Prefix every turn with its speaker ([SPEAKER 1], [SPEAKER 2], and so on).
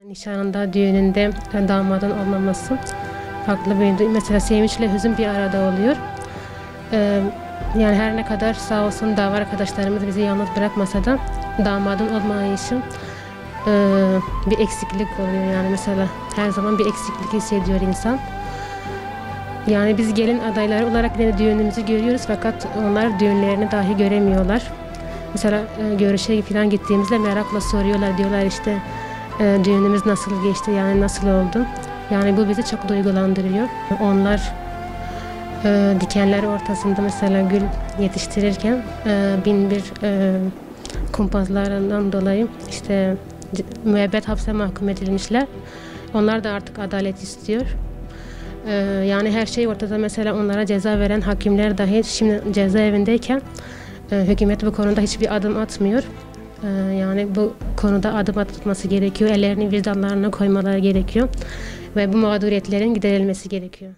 [SPEAKER 1] Nişanında, düğününde damadın olmaması farklı bir. Mesela sevinçle hüzün bir arada oluyor. Yani her ne kadar sağ olsun dava arkadaşlarımız bizi yalnız bırakmasa da damadın olmayışı bir eksiklik oluyor. Yani mesela her zaman bir eksiklik hissediyor insan. Yani biz gelin adayları olarak yine düğünümüzü görüyoruz fakat onlar düğünlerini dahi göremiyorlar. Mesela görüşe falan gittiğimizde merakla soruyorlar, diyorlar işte düğünümüz nasıl geçti, yani nasıl oldu? Yani bu bizi çok duygulandırıyor. Onlar dikenler ortasında mesela gül yetiştirirken bin bir kumpazlarından dolayı işte müebbet hapse mahkum edilmişler. Onlar da artık adalet istiyor. Yani her şey ortada. Mesela onlara ceza veren hakimler dahi şimdi cezaevindeyken hükümet bu konuda hiçbir adım atmıyor. Yani bu konuda adım atılması gerekiyor. Ellerini vicdanlarına koymaları gerekiyor. Ve bu mağduriyetlerin giderilmesi gerekiyor.